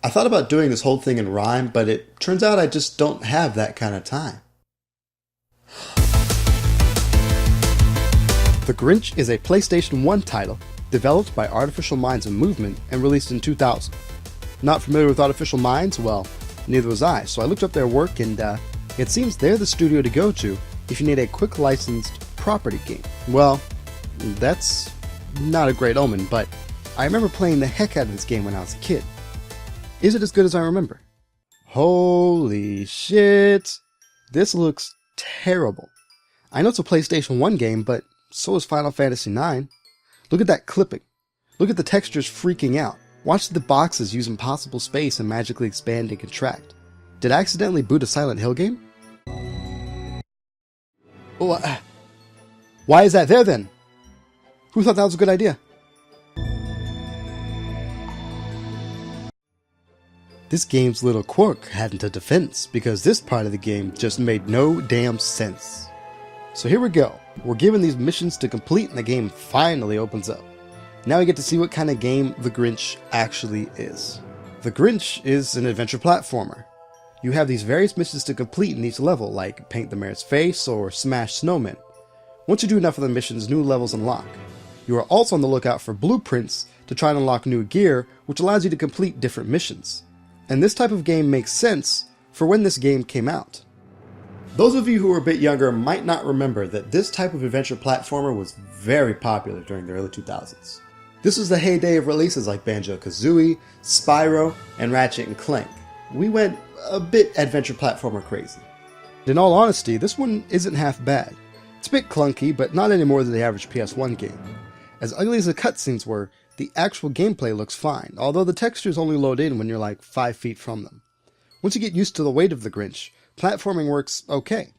I thought about doing this whole thing in rhyme, but it turns out I just don't have that kind of time. The Grinch is a PlayStation 1 title developed by Artificial Minds and Movement and released in 2000. Not familiar with Artificial Minds? Well, neither was I, so I looked up their work and it seems they're the studio to go to if you need a quick licensed property game. Well, that's not a great omen, but I remember playing the heck out of this game when I was a kid. Is it as good as I remember? Holy shit! This looks terrible. I know it's a PlayStation 1 game, but so is Final Fantasy IX. Look at that clipping. Look at the textures freaking out. Watch the boxes use impossible space and magically expand and contract. Did I accidentally boot a Silent Hill game? Oh, why is that there then? Who thought that was a good idea? This game's little quirk hadn't a defense because this part of the game just made no damn sense. So here we go. We're given these missions to complete and the game finally opens up. Now we get to see what kind of game The Grinch actually is. The Grinch is an adventure platformer. You have these various missions to complete in each level, like paint the mayor's face or smash snowmen. Once you do enough of the missions, new levels unlock. You are also on the lookout for blueprints to try and unlock new gear, which allows you to complete different missions. And this type of game makes sense for when this game came out. Those of you who are a bit younger might not remember that this type of adventure platformer was very popular during the early 2000s. This was the heyday of releases like Banjo-Kazooie, Spyro, and Ratchet & Clank. We went a bit adventure platformer crazy. In all honesty, this one isn't half bad. It's a bit clunky, but not any more than the average PS1 game. As ugly as the cutscenes were, the actual gameplay looks fine, although the textures only load in when you're like 5 feet from them. Once you get used to the weight of the Grinch, platforming works okay,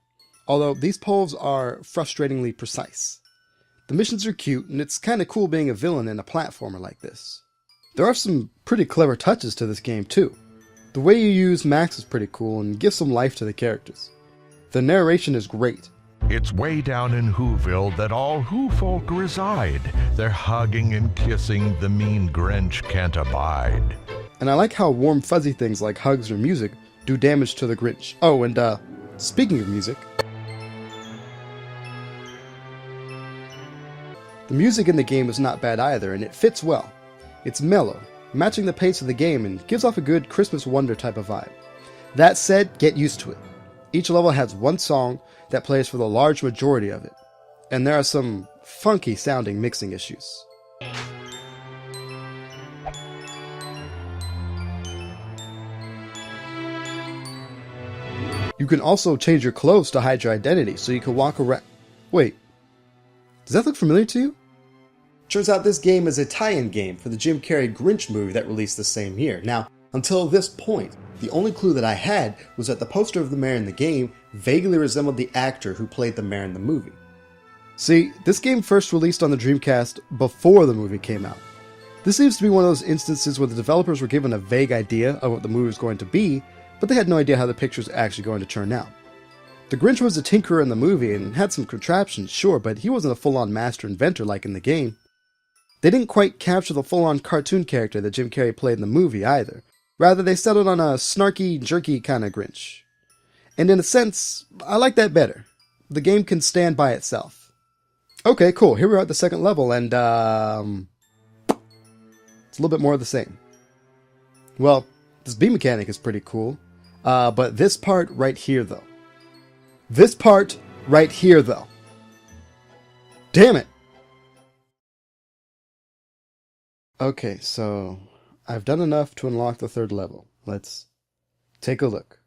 although these pulls are frustratingly precise. The missions are cute, and it's kinda cool being a villain in a platformer like this. There are some pretty clever touches to this game too. The way you use Max is pretty cool and gives some life to the characters. The narration is great. It's way down in Whoville that all Who folk reside. They're hugging and kissing the mean Grinch can't abide. And I like how warm fuzzy things like hugs or music do damage to the Grinch. Oh, and speaking of music, the music in the game is not bad either, and it fits well. It's mellow, matching the pace of the game, and gives off a good Christmas wonder type of vibe. That said, get used to it. Each level has one song that plays for the large majority of it, and there are some funky sounding mixing issues. You can also change your clothes to hide your identity, so you can walk around... Wait, does that look familiar to you? Turns out this game is a tie-in game for the Jim Carrey Grinch movie that released the same year. Now, until this point, the only clue that I had was that the poster of the mayor in the game vaguely resembled the actor who played the mayor in the movie. See, this game first released on the Dreamcast before the movie came out. This seems to be one of those instances where the developers were given a vague idea of what the movie was going to be, but they had no idea how the picture was actually going to turn out. The Grinch was a tinkerer in the movie and had some contraptions, sure, but he wasn't a full-on master inventor like in the game. They didn't quite capture the full-on cartoon character that Jim Carrey played in the movie either. Rather, they settled on a snarky, jerky kind of Grinch. And in a sense, I like that better. The game can stand by itself. Okay, cool, here we are at the second level, and it's a little bit more of the same. Well, this beam mechanic is pretty cool, but this part right here, though. This part right here, though. Damn it! Okay, so I've done enough to unlock the third level. Let's take a look.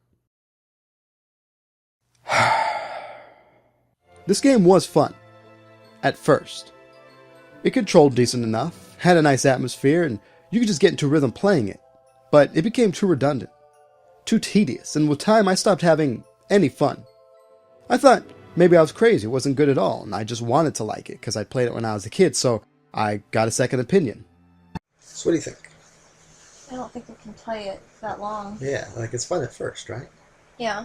This game was fun. At first. It controlled decent enough, had a nice atmosphere, and you could just get into rhythm playing it. But it became too redundant. Too tedious, and with time I stopped having any fun. I thought maybe I was crazy, it wasn't good at all, and I just wanted to like it because I played it when I was a kid, so I got a second opinion. So what do you think? I don't think I can play it that long. Yeah, like it's fun at first, right? Yeah.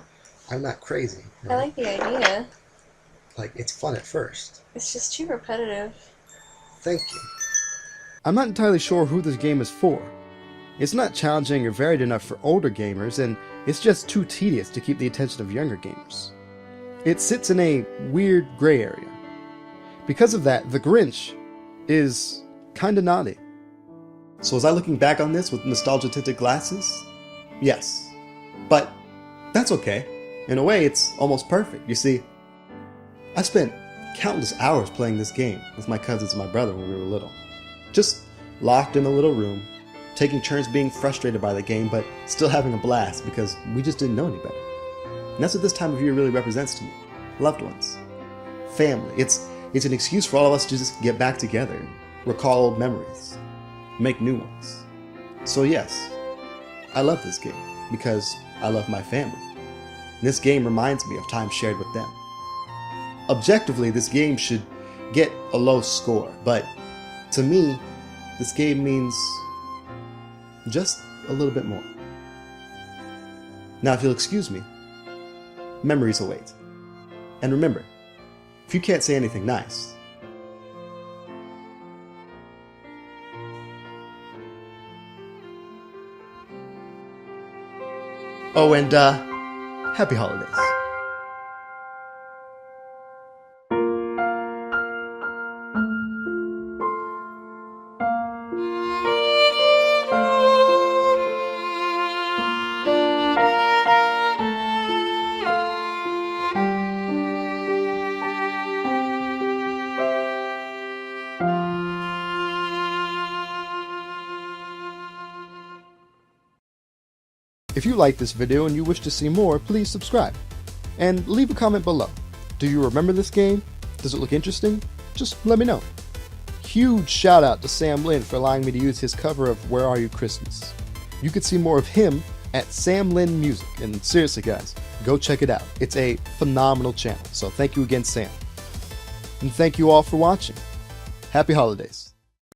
I'm not crazy. Right? I like the idea. Like, it's fun at first. It's just too repetitive. Thank you. I'm not entirely sure who this game is for. It's not challenging or varied enough for older gamers, and it's just too tedious to keep the attention of younger gamers. It sits in a weird gray area. Because of that, the Grinch is kinda naughty. So was I looking back on this with nostalgia-tinted glasses? Yes. But that's okay. In a way, it's almost perfect. You see, I spent countless hours playing this game with my cousins and my brother when we were little. Just locked in a little room, taking turns being frustrated by the game, but still having a blast because we just didn't know any better. And that's what this time of year really represents to me. Loved ones. Family. It's an excuse for all of us to just get back together and recall old memories. Make new ones. So yes, I love this game because I love my family. And this game reminds me of time shared with them. Objectively, this game should get a low score, but to me, this game means just a little bit more. Now, if you'll excuse me, memories await. And remember, if you can't say anything nice, oh, and happy holidays. If you like this video and you wish to see more, please subscribe. And leave a comment below. Do you remember this game? Does it look interesting? Just let me know. Huge shout out to Sam Lin for allowing me to use his cover of Where Are You Christmas. You can see more of him at Sam Lin Music, and seriously guys, go check it out. It's a phenomenal channel, so thank you again Sam. And thank you all for watching. Happy holidays.